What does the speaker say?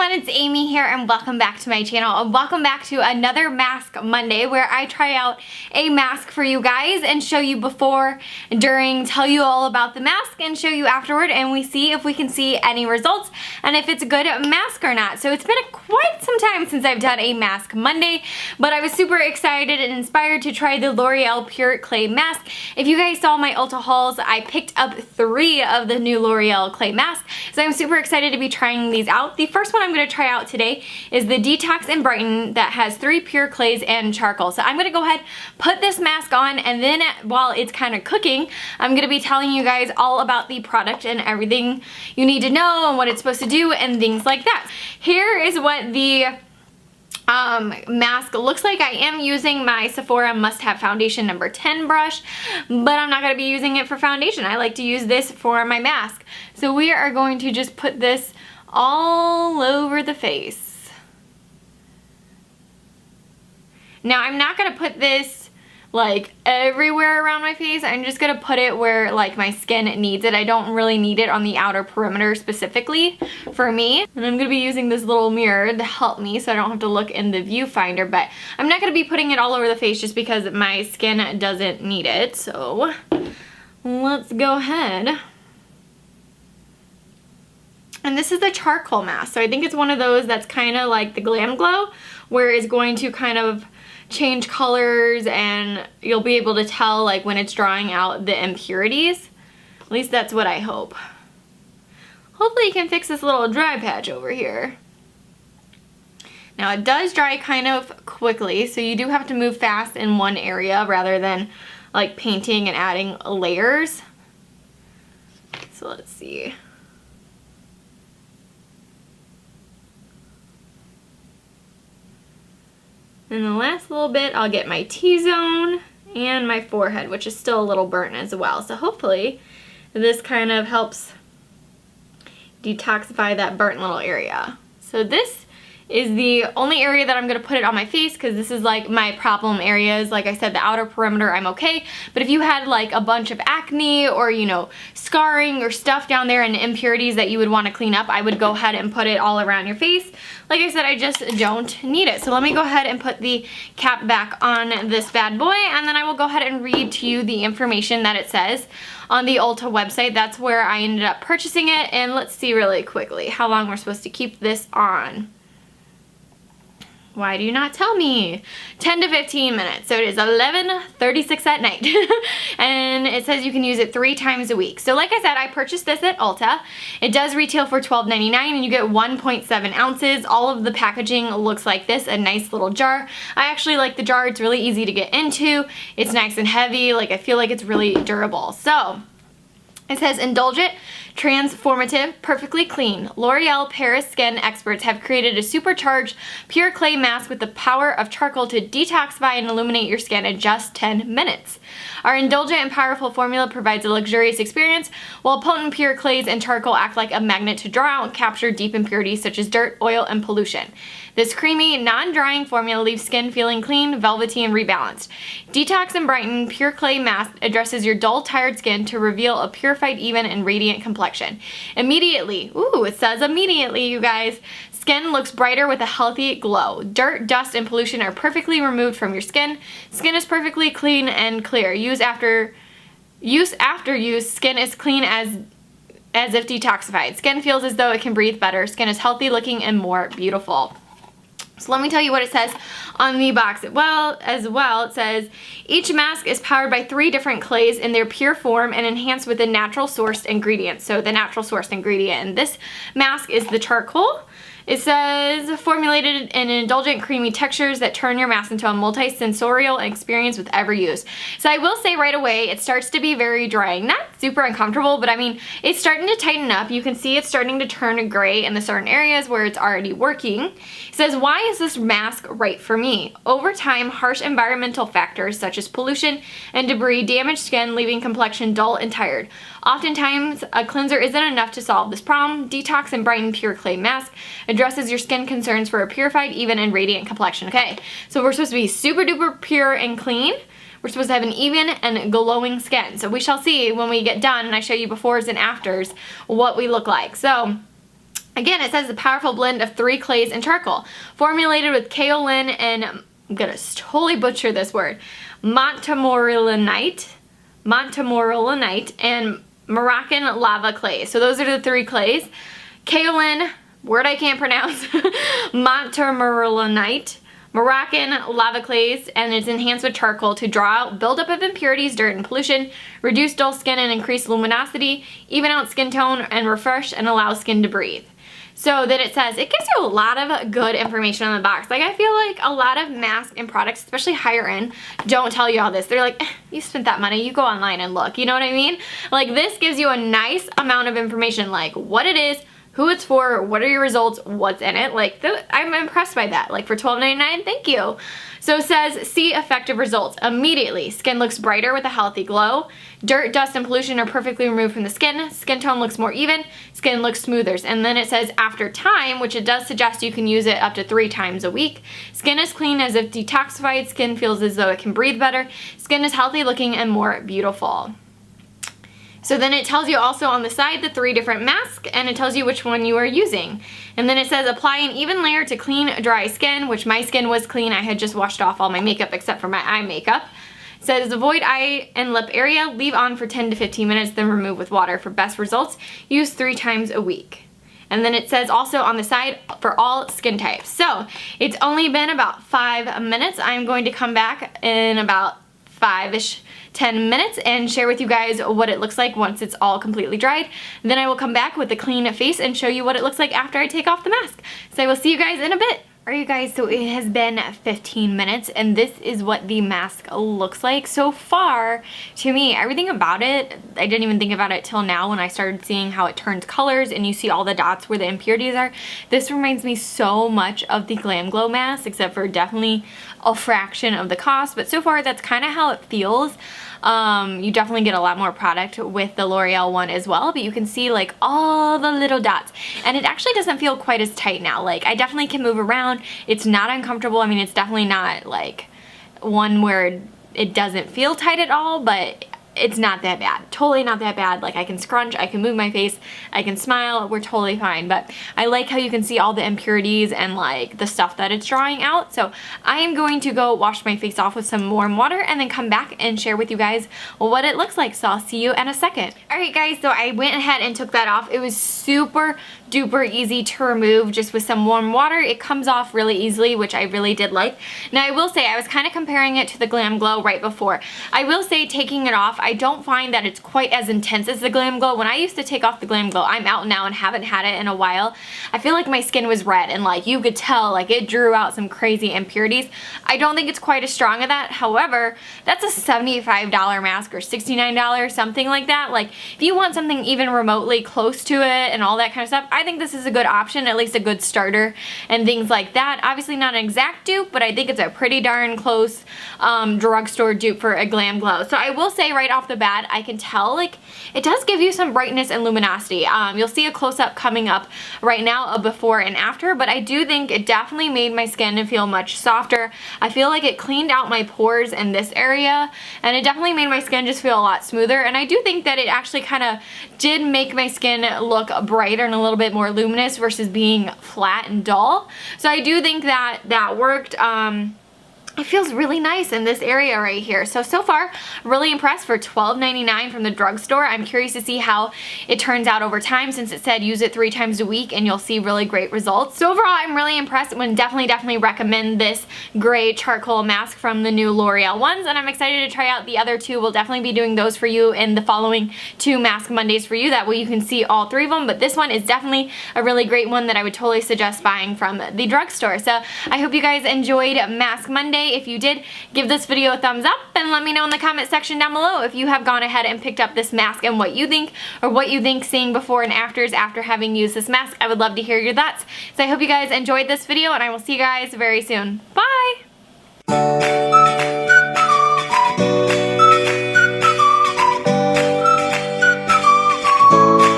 everyone, it's Amy here and welcome back to my channel and welcome back to another Mask Monday where I try out a mask for you guys and show you before, during, tell you all about the mask and show you afterward, and we see if we can see any results and if it's a good mask or not. So it's been quite some time since I've done a Mask Monday, but I was super excited and inspired to try the L'Oreal Pure Clay Mask. If you guys saw my Ulta hauls, I picked up 3 of the new L'Oreal Clay Masks, so I'm super excited to be trying these out. The first one I'm going to try out today is the Detox and Brighten that has 3 pure clays and charcoal. So I'm going to go ahead, put this mask on, and then while it's kind of cooking, I'm going to be telling you guys all about the product and everything you need to know and what it's supposed to do and things like that. Here is what the mask looks like. I am using my Sephora Must Have Foundation number 10 brush, but I'm not going to be using it for foundation. I like to use this for my mask. So we are going to just put this all over the face. Now I'm not going to put this like everywhere around my face. I'm just going to put it where like my skin needs it. I don't really need it on the outer perimeter specifically for me. And I'm going to be using this little mirror to help me so I don't have to look in the viewfinder, but I'm not going to be putting it all over the face just because my skin doesn't need it. So let's go ahead. And this is the charcoal mask. So I think it's one of those that's kind of like the Glam Glow, where it's going to kind of change colors and you'll be able to tell like when it's drawing out the impurities. At least that's what I hope. Hopefully you can fix this little dry patch over here. Now it does dry kind of quickly, so you do have to move fast in one area rather than like painting and adding layers. So let's see. And the last little bit, I'll get my T-zone and my forehead, which is still a little burnt as well. So hopefully this kind of helps detoxify that burnt little area. So this is the only area that I'm going to put it on my face because this is like my problem areas. Like I said, the outer perimeter I'm okay, but if you had like a bunch of acne or, you know, scarring or stuff down there and impurities that you would want to clean up, I would go ahead and put it all around your face. Like I said, I just don't need it. So let me go ahead and put the cap back on this bad boy, and then I will go ahead and read to you the information that it says on the Ulta website. That's where I ended up purchasing it, and let's see really quickly how long we're supposed to keep this on. Why do you not tell me? 10 to 15 minutes. So it is 11:36 at night. And it says you can use it 3 times a week. So like I said, I purchased this at Ulta. It does retail for $12.99 and you get 1.7 ounces. All of the packaging looks like this, a nice little jar. I actually like the jar. It's really easy to get into. It's nice and heavy. Like I feel like it's really durable. So it says indulgent, transformative, perfectly clean. L'Oreal Paris skin experts have created a supercharged pure clay mask with the power of charcoal to detoxify and illuminate your skin in just 10 minutes. Our indulgent and powerful formula provides a luxurious experience, while potent pure clays and charcoal act like a magnet to draw out and capture deep impurities such as dirt, oil, and pollution. This creamy, non-drying formula leaves skin feeling clean, velvety, and rebalanced. Detox and Brighten Pure Clay Mask addresses your dull, tired skin to reveal a purified, even, and radiant complexion. Immediately, ooh, it says immediately, you guys, skin looks brighter with a healthy glow. Dirt, dust, and pollution are perfectly removed from your skin. Skin is perfectly clean and clear. Use after use, skin is clean as if detoxified. Skin feels as though it can breathe better. Skin is healthy looking and more beautiful. So let me tell you what it says on the box. As well, it says, each mask is powered by 3 different clays in their pure form and enhanced with a natural sourced ingredient. So the natural sourced ingredient in this mask is the charcoal. It says, formulated in indulgent creamy textures that turn your mask into a multi-sensorial experience with every use. So I will say right away, it starts to be very drying. Not super uncomfortable, but I mean, it's starting to tighten up. You can see it's starting to turn gray in the certain areas where it's already working. It says, why is this mask right for me? Over time, harsh environmental factors such as pollution and debris damage skin, leaving complexion dull and tired. Oftentimes, a cleanser isn't enough to solve this problem. Detox and Brighten Pure Clay Mask addresses your skin concerns for a purified, even, and radiant complexion. Okay, so we're supposed to be super duper pure and clean. We're supposed to have an even and glowing skin. So we shall see when we get done and I show you befores and afters what we look like. So Again, it says a powerful blend of 3 clays and charcoal, formulated with kaolin and, I'm gonna totally butcher this word, montmorillonite, and Moroccan lava clay. So those are the 3 clays. Kaolin, word I can't pronounce, montmorillonite, Moroccan lava clays, and it's enhanced with charcoal to draw out buildup of impurities, dirt, and pollution, reduce dull skin and increase luminosity, even out skin tone, and refresh and allow skin to breathe. So then it says, it gives you a lot of good information on the box. Like, I feel like a lot of masks and products, especially higher end, don't tell you all this. They're like, you spent that money, you go online and look, you know what I mean? Like, this gives you a nice amount of information, like what it is, who it's for, what are your results, what's in it. Like, I'm impressed by that. Like, for $12.99, thank you. So it says, see effective results immediately. Skin looks brighter with a healthy glow. Dirt, dust, and pollution are perfectly removed from the skin. Skin tone looks more even. Skin looks smoother. And then it says, after time, which it does suggest you can use it up to 3 times a week. Skin is clean as if detoxified. Skin feels as though it can breathe better. Skin is healthy looking and more beautiful. So then it tells you also on the side the 3 different masks, and it tells you which one you are using. And then it says apply an even layer to clean dry skin, which my skin was clean. I had just washed off all my makeup except for my eye makeup. It says avoid eye and lip area, leave on for 10 to 15 minutes, then remove with water. For best results, use 3 times a week. And then it says also on the side for all skin types. So it's only been about 5 minutes. I'm going to come back in about 5-ish 10 minutes and share with you guys what it looks like once it's all completely dried. Then I will come back with a clean face and show you what it looks like after I take off the mask. So I will see you guys in a bit. Alright you guys, so it has been 15 minutes and this is what the mask looks like so far. To me, everything about it, I didn't even think about it till now when I started seeing how it turns colors and you see all the dots where the impurities are. This reminds me so much of the Glam Glow mask, except for definitely a fraction of the cost, but so far that's kind of how it feels. You definitely get a lot more product with the L'Oreal one as well, but you can see like all the little dots, and it actually doesn't feel quite as tight now. Like, I definitely can move around. It's not uncomfortable. I mean, it's definitely not like one where it doesn't feel tight at all, but it's not that bad. Totally not that bad. Like, I can scrunch, I can move my face, I can smile, we're totally fine. But I like how you can see all the impurities and like the stuff that it's drawing out. So I am going to go wash my face off with some warm water and then come back and share with you guys what it looks like. So I'll see you in a second. Alright guys, so I went ahead and took that off. It was super duper easy to remove just with some warm water. It comes off really easily, which I really did like. Now I will say, I was kind of comparing it to the Glam Glow right before. I will say, taking it off, I don't find that it's quite as intense as the Glam Glow. When I used to take off the Glam Glow, I'm out now and haven't had it in a while, I feel like my skin was red and like you could tell like it drew out some crazy impurities. I don't think it's quite as strong as that. However, that's a $75 mask or $69, something like that. Like, if you want something even remotely close to it and all that kind of stuff, I think this is a good option, at least a good starter and things like that. Obviously not an exact dupe, but I think it's a pretty darn close drugstore dupe for a Glam Glow. So I will say right off the bat, I can tell like it does give you some brightness and luminosity. You'll see a close-up coming up right now of before and after, but I do think it definitely made my skin feel much softer. I feel like it cleaned out my pores in this area, and it definitely made my skin just feel a lot smoother. And I do think that it actually kind of did make my skin look brighter and a little bit more luminous versus being flat and dull. So I do think that that worked. It feels really nice in this area right here. So far, really impressed for $12.99 from the drugstore. I'm curious to see how it turns out over time, since it said use it 3 times a week and you'll see really great results. So overall, I'm really impressed and would definitely recommend this gray charcoal mask from the new L'Oreal ones, and I'm excited to try out the other 2. We'll definitely be doing those for you in the following 2 Mask Mondays for you. That way you can see all 3 of them, but this one is definitely a really great one that I would totally suggest buying from the drugstore. So I hope you guys enjoyed Mask Monday. If you did, give this video a thumbs up and let me know in the comment section down below if you have gone ahead and picked up this mask and what you think, or what you think seeing before and afters after having used this mask. I would love to hear your thoughts. So I hope you guys enjoyed this video, and I will see you guys very soon.